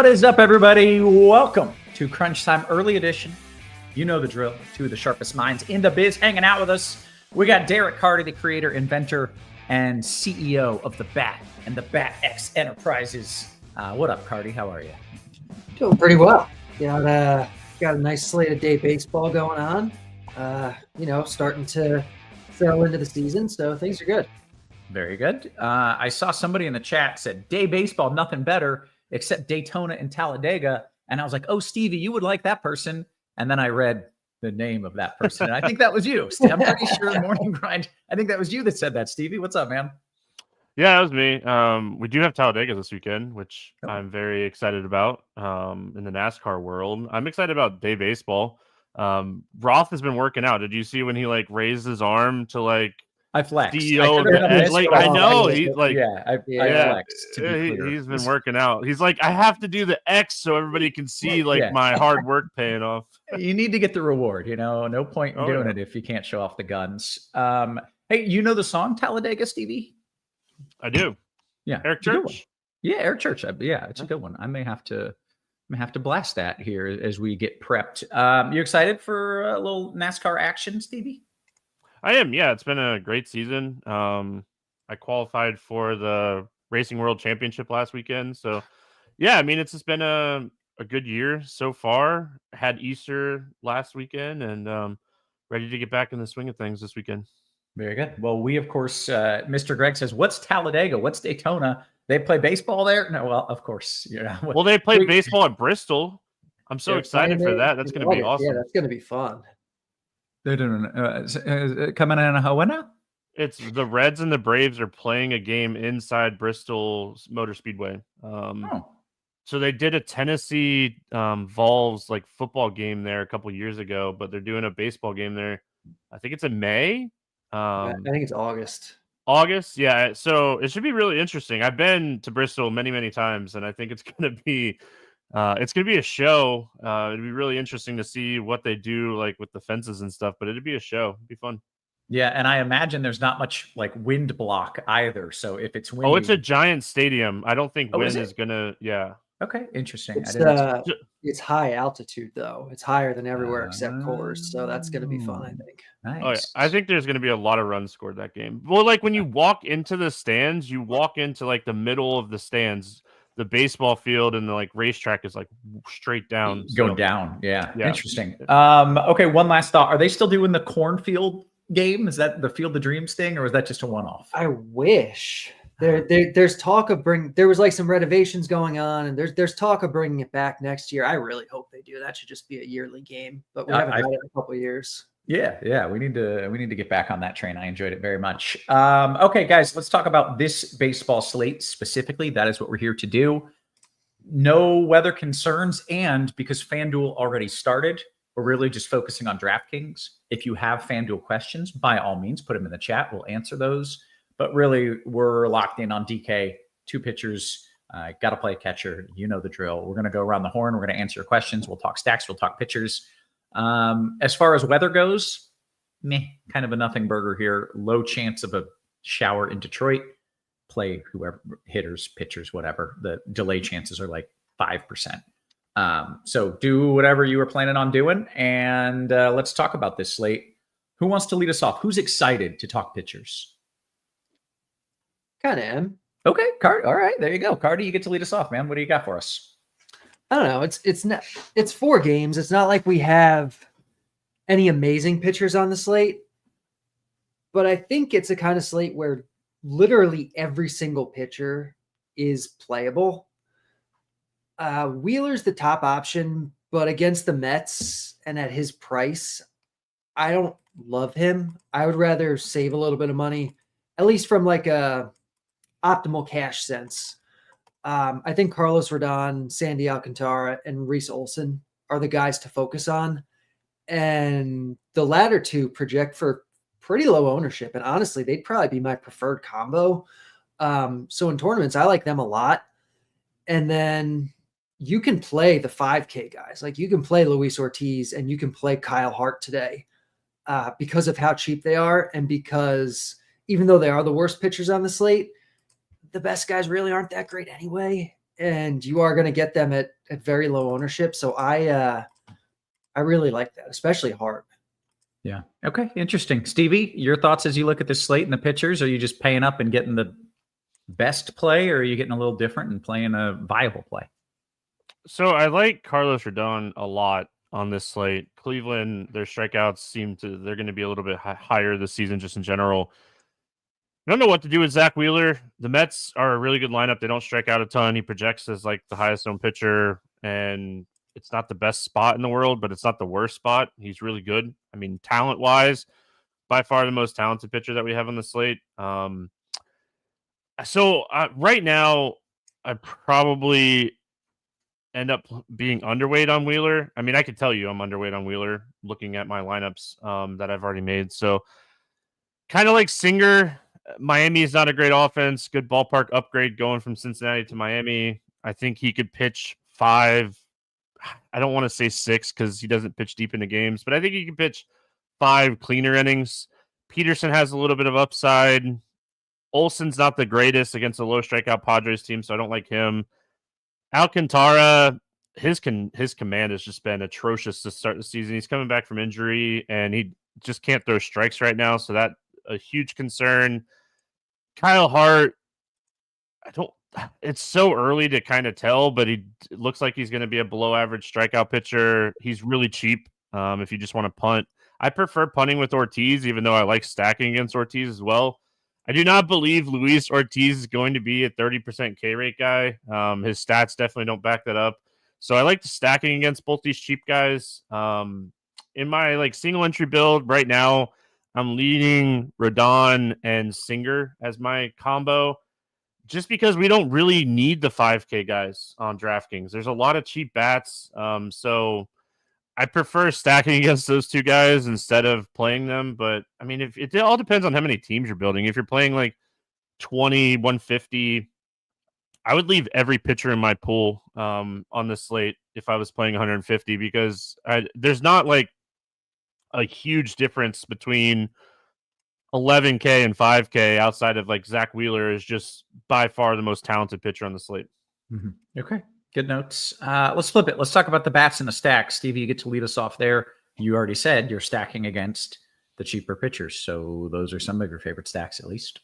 What is up, everybody? Welcome to Crunch Time Early Edition. You know the drill. Two of the sharpest minds in the biz hanging out with us. We got Derek Carty, the creator, inventor, and CEO of the Bat and the Bat X Enterprises. What up, Carty? How are you? Doing pretty well. Got a nice slate of day baseball going on. Starting to settle into the season, so things are good. Very good. I saw somebody in the chat said, day baseball, nothing better except Daytona and Talladega. And I was like, oh, Stevie, you would like that person. And then I read the name of that person. And I think that was you. I'm pretty sure Morning Grind. I think that was you that said that, Stevie. What's up, man? Yeah, that was me. We do have Talladega this weekend, which I'm very excited about in the NASCAR world. I'm excited about day baseball. Roth has been working out. Did you see when he raised his arm to I flexed. CEO of the I know he's I flexed. He's been working out. He's like, I have to do the X so everybody can see my hard work paying off. You need to get the reward, no point in doing it if you can't show off the guns. Hey, you know the song Talladega, Stevie? I do. Yeah. Eric Church. Yeah, Eric Church. Yeah, it's a good one. I may have to blast that here as we get prepped. You excited for a little NASCAR action, Stevie? I am. Yeah, it's been a great season. I qualified for the Racing World Championship last weekend. So, yeah, I mean, it's just been a good year so far. Had Easter last weekend and ready to get back in the swing of things this weekend. Very good. Well, we, of course, Mr. Greg says, what's Talladega? What's Daytona? They play baseball there? No, well, of course. Well, they play baseball at Bristol. I'm so excited for that. That's going to be awesome. Yeah, that's going to be fun. They're doing coming in a Hawena? It's the Reds and the Braves are playing a game inside Bristol Motor Speedway. So they did a Tennessee Vols football game there a couple years ago, but they're doing a baseball game there. I think it's in May. I think it's August. August, yeah. So it should be really interesting. I've been to Bristol many, many times, and I think it's going to be a show. It'd be really interesting to see what they do with the fences and stuff, but it'd be a show. It'd be fun. Yeah, and I imagine there's not much wind block either. So if it's windy... Oh, it's a giant stadium. I don't think wind is gonna. Yeah. Okay, interesting. It's high altitude though. It's higher than everywhere except Coors, so that's going to be fun, I think. Nice. Oh, yeah. I think there's going to be a lot of runs scored that game. Well, when you walk into the stands, you walk into the middle of the stands. The baseball field and the racetrack is straight down. Go down. Yeah. Interesting. Okay. One last thought. Are they still doing the cornfield game? Is that the Field of Dreams thing, or is that just a one-off? I wish. There's talk of there was some renovations going on, and there's talk of bringing it back next year. I really hope they do. That should just be a yearly game, but we haven't had it in a couple of years. Yeah. We need to get back on that train. I enjoyed it very much. Okay, guys, let's talk about this baseball slate specifically. That is what we're here to do. No weather concerns, and because FanDuel already started, we're really just focusing on DraftKings. If you have FanDuel questions, by all means, put them in the chat. We'll answer those. But really, we're locked in on DK. 2 pitchers. Got to play a catcher. You know the drill. We're going to go around the horn. We're going to answer your questions. We'll talk stacks. We'll talk pitchers. As far as weather goes, kind of a nothing burger here. Low chance of a shower in Detroit. Play whoever, hitters, pitchers, whatever. The delay chances are 5%. So do whatever you were planning on doing. And let's talk about this slate. Who wants to lead us off? Who's excited to talk pitchers? Kind of am. Okay, Carty. All right, there you go. Carty, you get to lead us off, man. What do you got for us? I don't know. It's 4 games. It's not like we have any amazing pitchers on the slate, but I think it's a kind of slate where literally every single pitcher is playable. Wheeler's the top option, but against the Mets and at his price, I don't love him. I would rather save a little bit of money, at least from a optimal cash sense. I think Carlos Rodon, Sandy Alcantara, and Reese Olson are the guys to focus on. And the latter 2 project for pretty low ownership. And honestly, they'd probably be my preferred combo. So in tournaments, I like them a lot. And then you can play the 5K guys. You can play Luis Ortiz and you can play Kyle Hart today because of how cheap they are. And because even though they are the worst pitchers on the slate, the best guys really aren't that great anyway. and you are going to get them at very low ownership. So I really like that, especially Hart. Yeah. Okay. Interesting. Stevie, your thoughts as you look at this slate and the pitchers? Are you just paying up and getting the best play, or are you getting a little different and playing a viable play? So I like Carlos Rodon a lot on this slate. Cleveland, their strikeouts they're going to be a little bit higher this season just in general. I don't know what to do with Zach Wheeler. The Mets are a really good lineup. They don't strike out a ton. He projects as like the highest owned pitcher, and it's not the best spot in the world, but it's not the worst spot. He's really good. I mean, talent wise, by far the most talented pitcher that we have on the slate. So right now, I probably end up being underweight on Wheeler. I mean, I could tell you I'm underweight on Wheeler looking at my lineups that I've already made. So kind of like Singer. Miami is not a great offense. Good ballpark upgrade going from Cincinnati to Miami. I think he could pitch 5. I don't want to say 6 because he doesn't pitch deep into games, but I think he can pitch 5 cleaner innings. Peterson has a little bit of upside. Olsen's not the greatest against a low strikeout Padres team, so I don't like him. Alcantara, his command has just been atrocious to start the season. He's coming back from injury, and he just can't throw strikes right now, so that's a huge concern. Kyle Hart, it's so early to kind of tell, but it looks like he's going to be a below average strikeout pitcher. He's really cheap if you just want to punt. I prefer punting with Ortiz, even though I like stacking against Ortiz as well. I do not believe Luis Ortiz is going to be a 30% K rate guy. His stats definitely don't back that up. So I like the stacking against both these cheap guys. In my like single entry build right now, I'm leading Rodon and Singer as my combo, just because we don't really need the 5K guys on DraftKings. There's a lot of cheap bats. So I prefer stacking against those two guys instead of playing them. But I mean, if it all depends on how many teams you're building. If you're playing like 20, 150, I would leave every pitcher in my pool on the slate if I was playing 150, because there's not like a huge difference between 11K and 5K outside of like Zach Wheeler is just by far the most talented pitcher on the slate. Mm-hmm. Okay. Good notes. Let's flip it. Let's talk about the bats and the stacks. Stevie, you get to lead us off there. You already said you're stacking against the cheaper pitchers. So those are some of your favorite stacks, at least.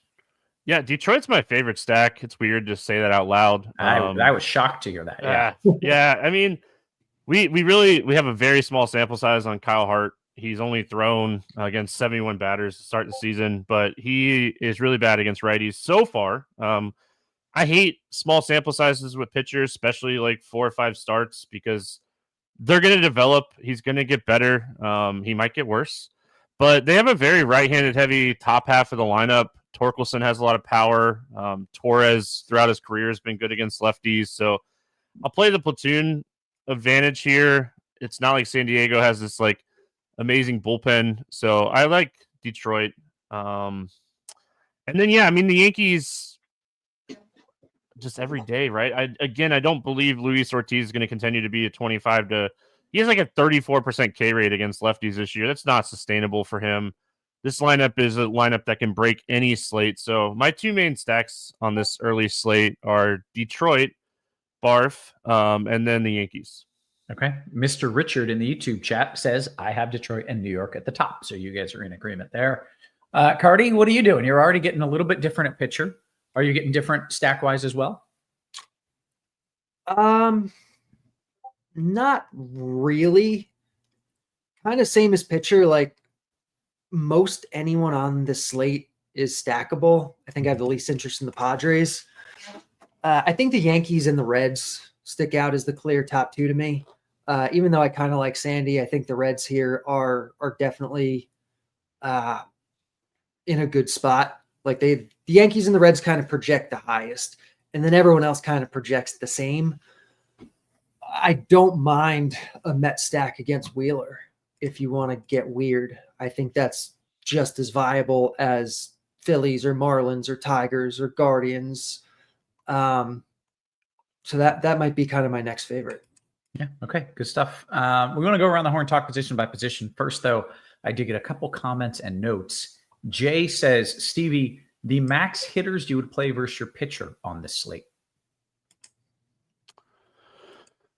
Yeah, Detroit's my favorite stack. It's weird to say that out loud. I was shocked to hear that. Yeah. Yeah. I mean, we have a very small sample size on Kyle Hart. He's only thrown against 71 batters to start the season, but he is really bad against righties so far. I hate small sample sizes with pitchers, especially like 4 or 5 starts, because they're going to develop. He's going to get better. He might get worse, but they have a very right-handed heavy top half of the lineup. Torkelson has a lot of power. Torres throughout his career has been good against lefties. So I'll play the platoon advantage here. It's not like San Diego has this like amazing bullpen. So I like Detroit. And then, yeah, I mean, the Yankees just every day, right? I don't believe Luis Ortiz is going to continue to be a 25 to, he has like a 34% K rate against lefties this year. That's not sustainable for him. This lineup is a lineup that can break any slate. So my 2 main stacks on this early slate are Detroit, Barf, and then the Yankees. Okay. Mr. Richard in the YouTube chat says, I have Detroit and New York at the top. So you guys are in agreement there. Cardi, what are you doing? You're already getting a little bit different at pitcher. Are you getting different stack wise as well? Not really. Kind of same as pitcher. Like most anyone on this slate is stackable. I think I have the least interest in the Padres. I think the Yankees and the Reds stick out as the clear top 2 to me. Even though I kind of like Sandy, I think the Reds here are definitely in a good spot. Like the Yankees and the Reds kind of project the highest, and then everyone else kind of projects the same. I don't mind a Met stack against Wheeler if you want to get weird. I think that's just as viable as Phillies or Marlins or Tigers or Guardians. So that might be kind of my next favorite. Yeah. Okay. Good stuff. We're going to go around the horn, talk position by position. First, though, I did get a couple comments and notes. Jay says, Stevie, the max hitters you would play versus your pitcher on this slate.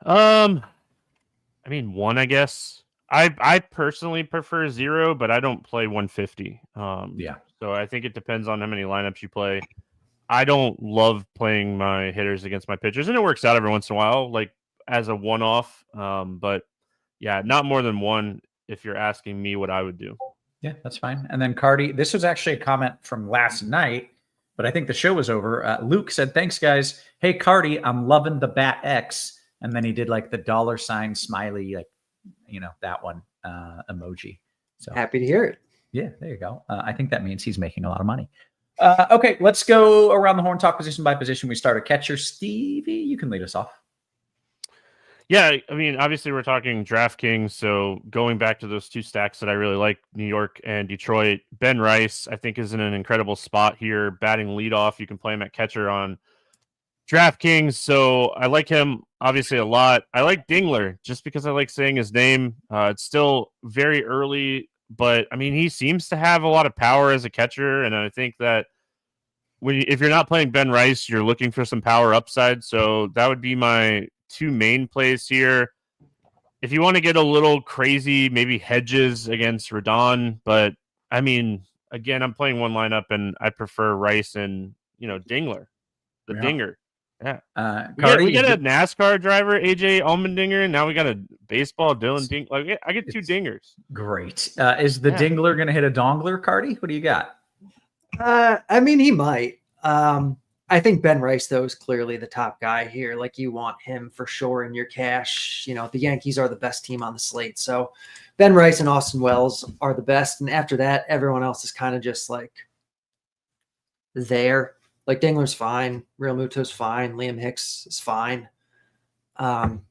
I mean, one, I guess. I personally prefer 0, but I don't play 150. Yeah. So I think it depends on how many lineups you play. I don't love playing my hitters against my pitchers, and it works out every once in a while, like as a one-off. But yeah, not more than one if you're asking me what I would do. Yeah, that's fine. And then Cardi, this was actually a comment from last night, but I think the show was over. Luke said, "Thanks, guys. Hey, Cardi, I'm loving the Bat X." And then he did like the $ smiley, like, that one emoji. So Happy to hear it. yeah, there you go. I think that means he's making a lot of money. Okay, let's go around the horn, talk position by position. We start at catcher. Stevie, you can lead us off. Yeah, I mean, obviously we're talking DraftKings, so going back to those two stacks that I really like, New York and Detroit, Ben Rice, I think, is in an incredible spot here, batting leadoff. You can play him at catcher on DraftKings, so I like him obviously a lot. I like Dingler just because I like saying his name. It's still very early, but I mean, he seems to have a lot of power as a catcher, and I think that if you're not playing Ben Rice, you're looking for some power upside. So that would be my two main plays here. If you want to get a little crazy, maybe Hedges against Rodon, but I mean, again, I'm playing one lineup and I prefer Rice and Dingler, the Dinger. Yeah, we get a NASCAR driver, AJ Allmendinger, and now we got a baseball Dylan Ding. Like, I get two dingers. Great. Is the Dingler going to hit a dongler, Cardi? What do you got? I mean, he might. I think Ben Rice, though, is clearly the top guy here. Like, you want him for sure in your cash. The Yankees are the best team on the slate. So Ben Rice and Austin Wells are the best. And after that, everyone else is kind of just like there. Like, Dingler's fine. Real Muto's fine. Liam Hicks is fine. The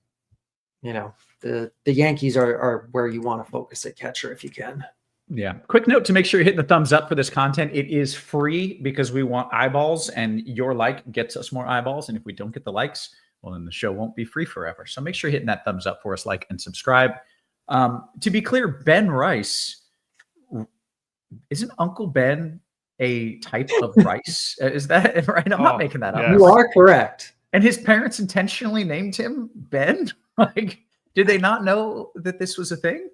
Yankees are where you want to focus at catcher if you can. Yeah. Quick note to make sure you're hitting the thumbs up for this content. It is free because we want eyeballs, and your like gets us more eyeballs. And if we don't get the likes, well, then the show won't be free forever. So make sure you're hitting that thumbs up for us, like and subscribe. To be clear, Ben Rice, isn't Uncle Ben a type of rice? Is that right? I'm not making that up. Yes. You are correct. And his parents intentionally named him Ben? Like, did they not know that this was a thing?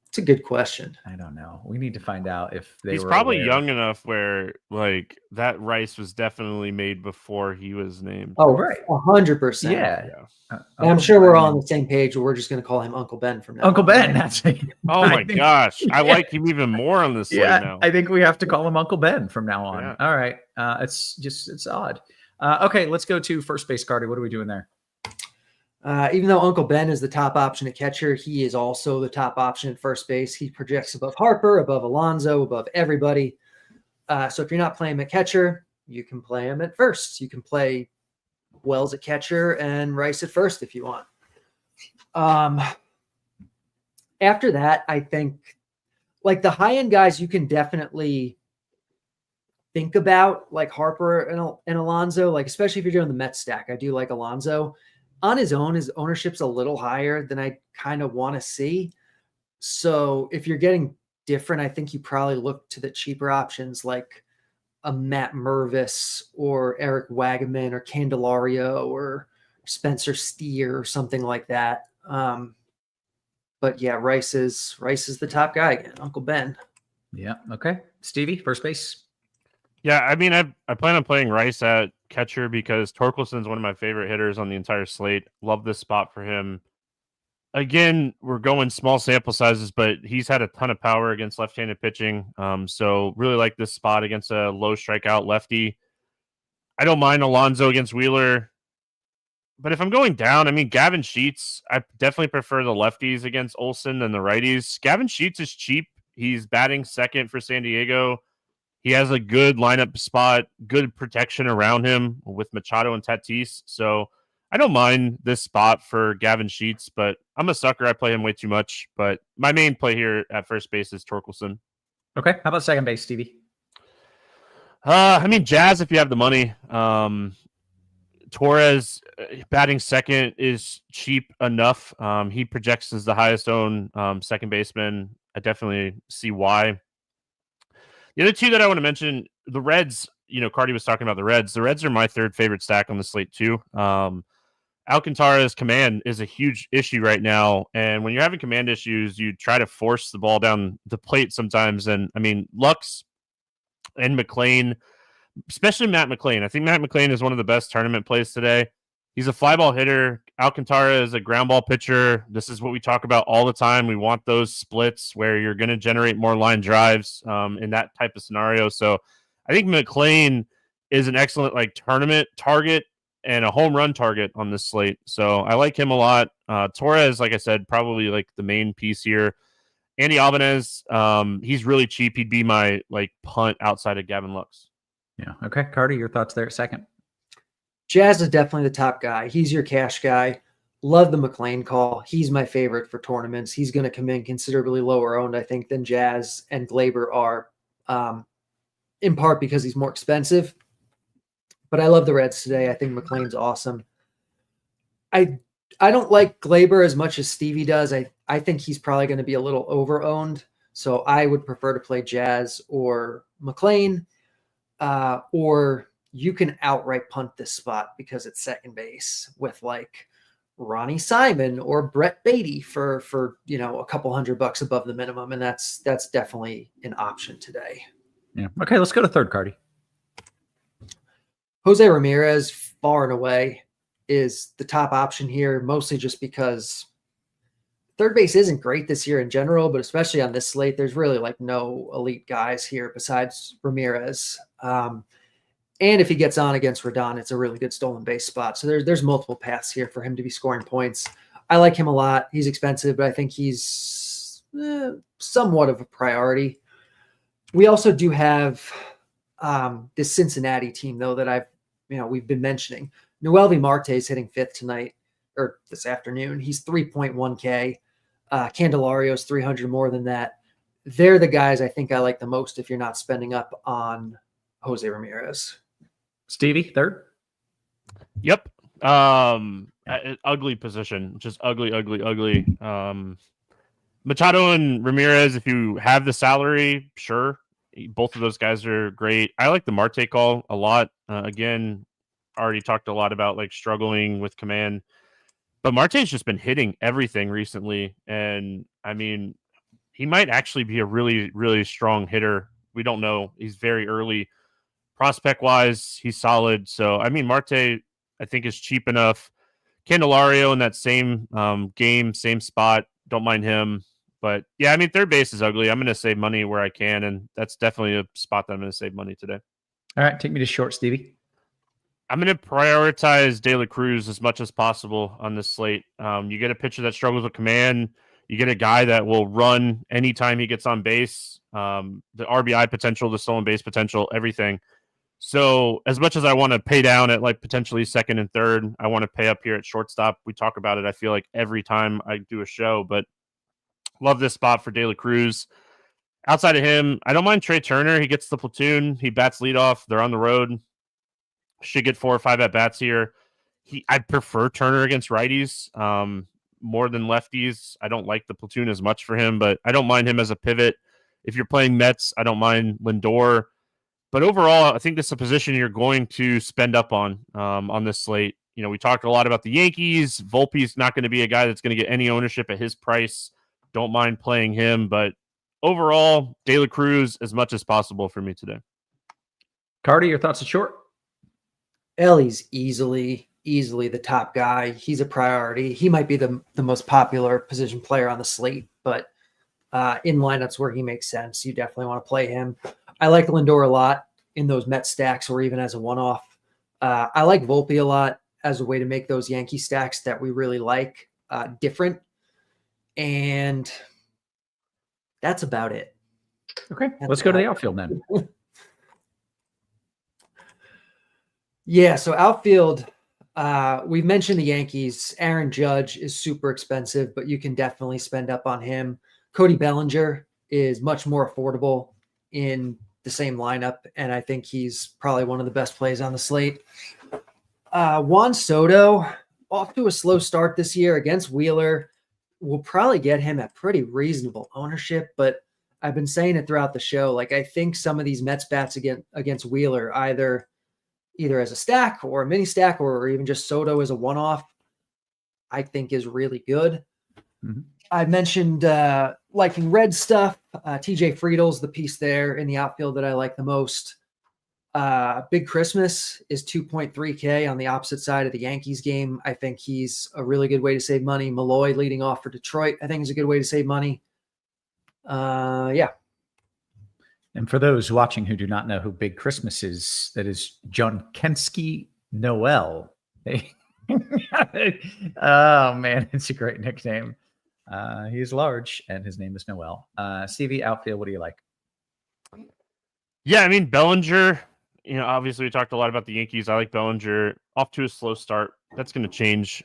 It's a good question. I don't know. We need to find out if they He's were probably aware. young enough where like that rice was definitely made before he was named. Oh, right. 100%. Yeah. And I'm sure we're all on the same page. We're just going to call him Uncle Ben from now Uncle on. Ben. That's it. Oh my gosh. I like him even more on this slate now. I think we have to call him Uncle Ben from now on. Yeah. All right. It's odd. Okay, let's go to first base, Cardi. What are we doing there? Even though Uncle Ben is the top option at catcher, he is also the top option at first base. He projects above Harper, above Alonso, above everybody. So if you're not playing him at catcher, you can play him at first. You can play Wells at catcher and Rice at first if you want. After that, I think like the high-end guys you can definitely think about, like Harper and Alonso, like especially if you're doing the Mets stack. I do like Alonso. On his own, his ownership's a little higher than I kind of want to see. So if you're getting different, I think you probably look to the cheaper options like a Matt Mervis or Eric Wagaman or Candelario or Spencer Steer or something like that. But yeah, Rice is the top guy again, Uncle Ben. Yeah. Okay. Stevie, first base. Yeah, I mean, I plan on playing Rice at catcher because Torkelson's one of my favorite hitters on the entire slate. Love this spot for him. Again, we're going small sample sizes, but he's had a ton of power against left-handed pitching. So really like this spot against a low strikeout lefty. I don't mind Alonso against Wheeler. But if I'm going down, I mean, Gavin Sheets, I definitely prefer the lefties against Olsen than the righties. Gavin Sheets is cheap. He's batting second for San Diego. He has a good lineup spot, good protection around him with Machado and Tatis. So I don't mind this spot for Gavin Sheets, but I'm a sucker. I play him way too much. But my main play here at first base is Torkelson. Okay. How about second base, Stevie? I mean, Jazz if you have the money. Torres batting second is cheap enough. He projects as the highest owned second baseman. I definitely see why. The other two that I want to mention, the Reds, Cardi was talking about the Reds. The Reds are my third favorite stack on the slate too. Alcantara's command is a huge issue right now. And when you're having command issues, you try to force the ball down the plate sometimes. And I mean, Lux and McLean, especially Matt McLean. I think Matt McLean is one of the best tournament plays today. He's a fly ball hitter. Alcantara is a ground ball pitcher. This is what we talk about all the time. We want those splits where you're going to generate more line drives in that type of scenario. So I think McLean is an excellent like tournament target and a home run target on this slate. So I like him a lot. Torres, like I said, probably like the main piece here. Andy Albanez, he's really cheap. He'd be my like punt outside of Gavin Lux. Yeah. Okay. Cardi, your thoughts there. Second. Jazz is definitely the top guy. He's your cash guy. Love the McLean call. He's my favorite for tournaments. He's going to come in considerably lower owned, I think, than Jazz and Glaber are, in part because he's more expensive. But I love the Reds today. I think McLean's awesome. I don't like Glaber as much as Stevie does. I think he's probably going to be a little over-owned. So I would prefer to play Jazz or McLean, or you can outright punt this spot because it's second base with like Ronnie Simon or Brett Beatty for a couple $100 above the minimum. And that's definitely an option today. Yeah. Okay. Let's go to third, Cardi. Jose Ramirez, far and away, is the top option here, mostly just because third base isn't great this year in general, but especially on this slate, there's really like no elite guys here besides Ramirez. And if he gets on against Rodon, it's a really good stolen base spot. So there's multiple paths here for him to be scoring points. I like him a lot. He's expensive, but I think he's somewhat of a priority. We also do have this Cincinnati team, though, that we've been mentioning. Noelvi Marte is hitting fifth tonight or this afternoon. He's 3.1K. Candelario's 300 more than that. They're the guys I think I like the most if you're not spending up on Jose Ramirez. Stevie, third. Yep. Ugly position, just ugly. Machado and Ramirez, if you have the salary, sure. Both of those guys are great. I like the Marte call a lot. Again, already talked a lot about like struggling with command, but Marte's just been hitting everything recently. And I mean, he might actually be a really, really strong hitter. We don't know. He's very early. Prospect wise, he's solid. So, I mean, Marte, I think, is cheap enough. Candelario in that same game, same spot. Don't mind him. But yeah, I mean, third base is ugly. I'm going to save money where I can, and that's definitely a spot that I'm going to save money today. All right, take me to short, Stevie. I'm going to prioritize De La Cruz as much as possible on this slate. You get a pitcher that struggles with command. You get a guy that will run anytime he gets on base. The RBI potential, the stolen base potential, everything. So as much as I want to pay down at like potentially second and third, I want to pay up here at shortstop. We talk about it, I feel like, every time I do a show, but love this spot for De La Cruz. Outside of him, I don't mind Trey Turner. He gets the platoon. He bats leadoff. They're on the road. Should get 4 or 5 at-bats here. I prefer Turner against righties more than lefties. I don't like the platoon as much for him, but I don't mind him as a pivot. If you're playing Mets, I don't mind Lindor. But overall, I think this is a position you're going to spend up on this slate. You know, we talked a lot about the Yankees. Volpe's not going to be a guy that's going to get any ownership at his price. Don't mind playing him, but overall, De La Cruz as much as possible for me today. Cardi, your thoughts at short? Ellie's easily the top guy. He's a priority. He might be the most popular position player on the slate, but in lineups where he makes sense, you definitely want to play him. I like Lindor a lot in those Met stacks or even as a one-off. I like Volpe a lot as a way to make those Yankee stacks that we really like different. And that's about it. Okay, let's go to the outfield then. Yeah, so outfield, we've mentioned the Yankees. Aaron Judge is super expensive, but you can definitely spend up on him. Cody Bellinger is much more affordable in the same lineup, and I think he's probably one of the best plays on the slate. Juan Soto, off to a slow start this year against Wheeler. We'll probably get him at pretty reasonable ownership, but I've been saying it throughout the show. Like, I think some of these Mets bats against Wheeler, either as a stack or a mini stack, or even just Soto as a one-off, I think is really good. Mhm. I mentioned liking red stuff. TJ Friedel's the piece there in the outfield that I like the most. Big Christmas is 2.3K on the opposite side of the Yankees game. I think he's a really good way to save money. Malloy leading off for Detroit, I think is a good way to save money. Yeah. And for those watching who do not know who Big Christmas is, that is John Kensky Noel. Oh man, it's a great nickname. He is large and his name is Noel. Stevie, outfield, what do you like? Yeah, I mean, Bellinger, obviously we talked a lot about the Yankees. I like Bellinger. Off to a slow start. That's going to change.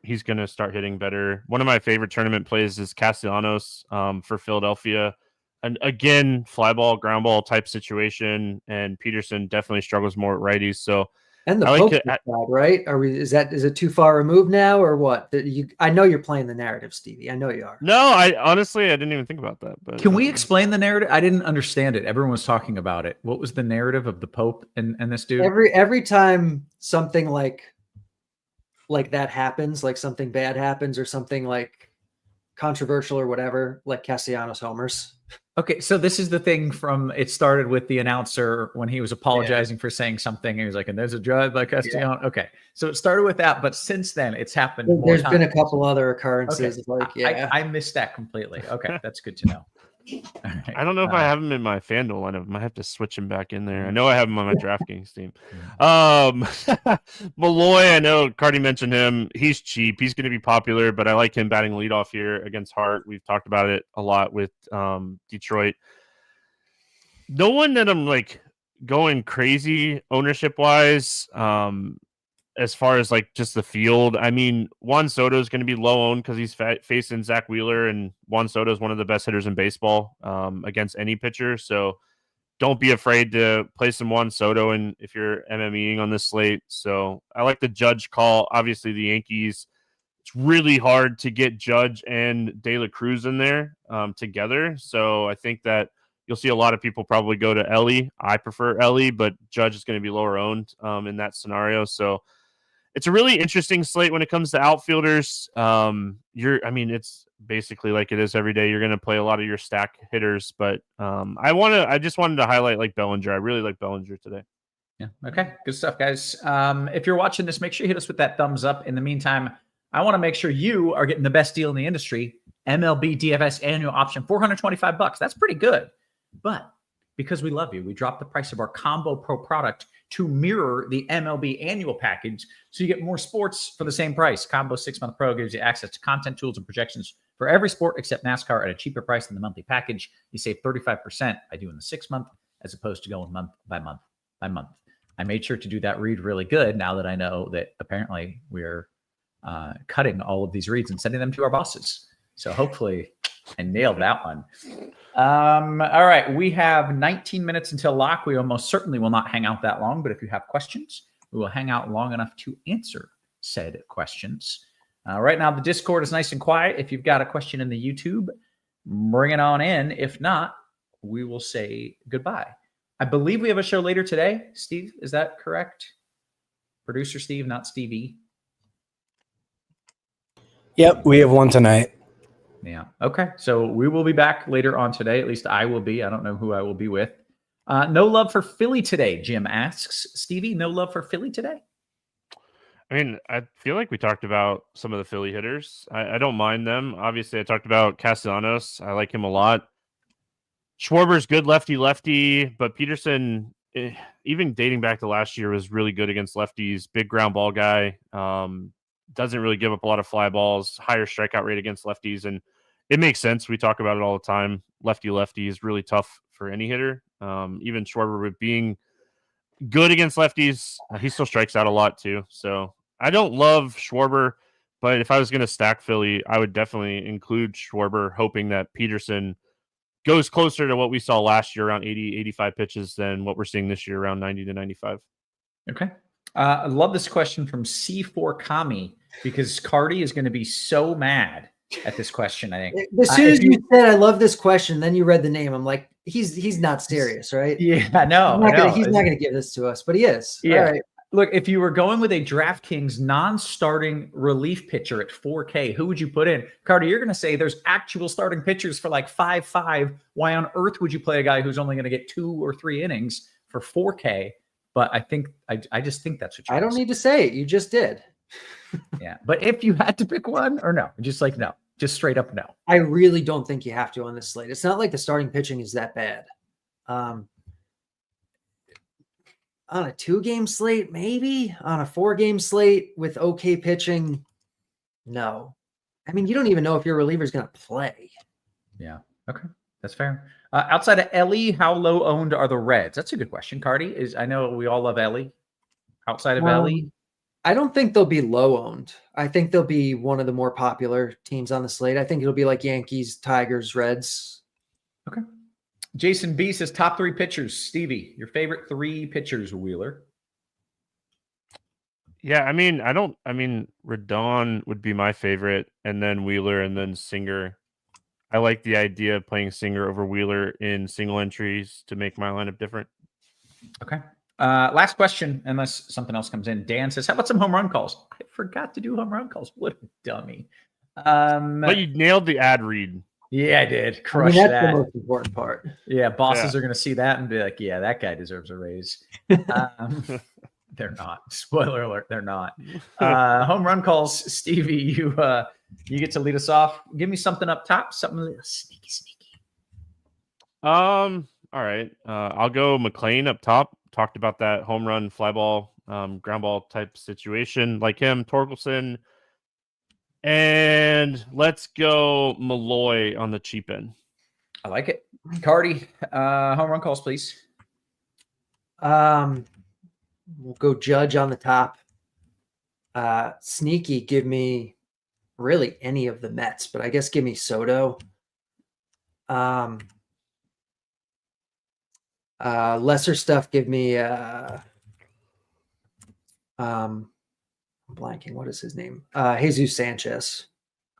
He's going to start hitting better. One of my favorite tournament plays is Castellanos for Philadelphia. And again, fly ball, ground ball type situation. And Peterson definitely struggles more at righties. So And the I like Pope it. side, right? Is it too far removed now or what? I know you're playing the narrative, Stevie. I know you are. No, I didn't even think about that. But can we explain the narrative? I didn't understand it. Everyone was talking about it. What was the narrative of the Pope and this dude? Every time something like that happens, like something bad happens or something like controversial or whatever, like Castellanos homers. Okay, so this is the thing from it started with the announcer when he was apologizing for saying something. And he was like, and there's a drive by Castellanos. Yeah. Okay, so it started with that, but since then it's happened. There's been a couple other occurrences. Okay. I missed that completely. Okay, that's good to know. Right. I don't know if I have him in my FanDuel lineup. I might have to switch him back in there. I know I have him on my DraftKings team. Malloy, I know Cardi mentioned him. He's cheap. He's going to be popular, but I like him batting leadoff here against Hart. We've talked about it a lot with Detroit. No one that I'm like going crazy ownership wise. As far as like just the field, I mean, Juan Soto is going to be low owned because he's facing Zach Wheeler, and Juan Soto is one of the best hitters in baseball against any pitcher. So don't be afraid to play some Juan Soto and if you're MMEing on this slate. So I like the Judge call. Obviously, the Yankees, it's really hard to get Judge and De La Cruz in there together. So I think that you'll see a lot of people probably go to Ellie. I prefer Ellie, but Judge is going to be lower owned in that scenario. So it's a really interesting slate when it comes to outfielders. It's basically like it is every day. You're going to play a lot of your stack hitters, but I just wanted to highlight like Bellinger. I really like Bellinger today. Yeah. Okay. Good stuff, guys. If you're watching this, make sure you hit us with that thumbs up. In the meantime, I want to make sure you are getting the best deal in the industry. MLB DFS annual option, $425. That's pretty good. But because we love you, we dropped the price of our Combo Pro product to mirror the MLB annual package, so you get more sports for the same price. Combo 6-month Pro gives you access to content, tools, and projections for every sport except NASCAR at a cheaper price than the monthly package. You save 35% by doing the 6-month as opposed to going month by month by month. I made sure to do that read really good now that I know that apparently we're cutting all of these reads and sending them to our bosses. So hopefully I nailed that one. All right. We have 19 minutes until lock. We almost certainly will not hang out that long, but if you have questions, we will hang out long enough to answer said questions. Right now, the Discord is nice and quiet. If you've got a question in the YouTube, bring it on in. If not, we will say goodbye. I believe we have a show later today. Steve, is that correct? Producer Steve, not Stevie. Yep, we have one tonight. Yeah. Okay. So we will be back later on today. At least I will be. I don't know who I will be with. No love for Philly today, Jim asks. Stevie, no love for Philly today? I mean, I feel like we talked about some of the Philly hitters. I don't mind them. Obviously, I talked about Castellanos. I like him a lot. Schwarber's good lefty, but Peterson, even dating back to last year, was really good against lefties. Big ground ball guy. Doesn't really give up a lot of fly balls, higher strikeout rate against lefties. And it makes sense. We talk about it all the time. Lefty is really tough for any hitter. Even Schwarber, with being good against lefties, he still strikes out a lot too. So I don't love Schwarber, but if I was going to stack Philly, I would definitely include Schwarber, hoping that Peterson goes closer to what we saw last year, around 80, 85 pitches, than what we're seeing this year, around 90 to 95. Okay. I love this question from C4 Kami, because Cardi is going to be so mad at this question, I think. As soon as you said, I love this question, then you read the name. I'm like, he's not serious, right? Yeah, no. He's not going to give this to us, but he is. Yeah. All right. Look, if you were going with a DraftKings non-starting relief pitcher at 4K, who would you put in? Carter, you're going to say there's actual starting pitchers for like 5.5. Why on earth would you play a guy who's only going to get 2 or 3 innings for 4K? But I think I just think that's what you're I don't need to say it. You just did. Yeah. But if you had to pick one or no, just like no, just straight up no. I really don't think you have to on this slate. It's not like the starting pitching is that bad. On a 2-game slate, maybe. On a 4-game slate with okay pitching, no. I mean, you don't even know if your reliever is going to play. Yeah. Okay. That's fair. Outside of Ellie, how low owned are the Reds? That's a good question. Cardi, I know we all love Ellie. Outside of Ellie? I don't think they'll be low owned. I think they'll be one of the more popular teams on the slate. I think it'll be like Yankees, Tigers, Reds. Okay. Jason B says top 3 pitchers. Stevie, your favorite 3 pitchers, Wheeler. Yeah, I mean, Rodon would be my favorite, and then Wheeler, and then Singer. I like the idea of playing Singer over Wheeler in single entries to make my lineup different. Okay. Last question, unless something else comes in. Dan says, how about some home run calls? I forgot to do home run calls. What a dummy. But you nailed the ad read. Yeah, I did. Crush that's that. the most important part. Yeah, bosses are going to see that and be like, yeah, that guy deserves a raise. They're not. Spoiler alert, they're not. Home run calls. Stevie, you get to lead us off. Give me something up top, something sneaky. All right. I'll go McLean up top. Talked about that home run, fly ball, ground ball type situation like him. Torkelson. And let's go Malloy on the cheap end. I like it. Cardi, home run calls, please. We'll go Judge on the top. Sneaky, give me really any of the Mets, but I guess give me Soto. Lesser stuff, give me I'm blanking. What is his name? Jesus Sanchez.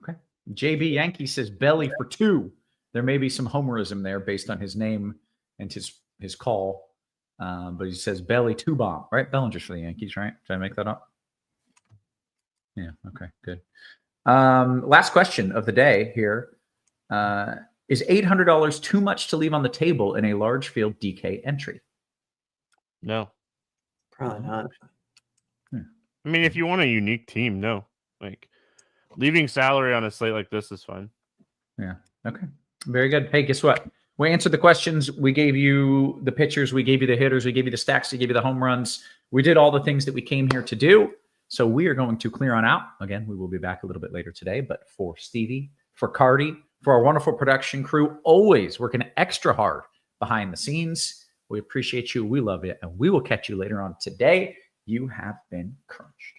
Okay. JB Yankee says Belly for 2. There may be some homerism there based on his name and his call. But he says Belly 2 bomb, right? Bellinger's for the Yankees, right? Did I make that up? Yeah. Okay, good. Last question of the day here. Is $800 too much to leave on the table in a large field DK entry? No. Probably not. I mean, if you want a unique team, no. Like, leaving salary on a slate like this is fine. Yeah. Okay. Very good. Hey, guess what? We answered the questions. We gave you the pitchers. We gave you the hitters. We gave you the stacks. We gave you the home runs. We did all the things that we came here to do. So we are going to clear on out. Again, we will be back a little bit later today. But for Stevie, for Cardi, for our wonderful production crew, always working extra hard behind the scenes. We appreciate you. We love you. And we will catch you later on today. You have been crunched.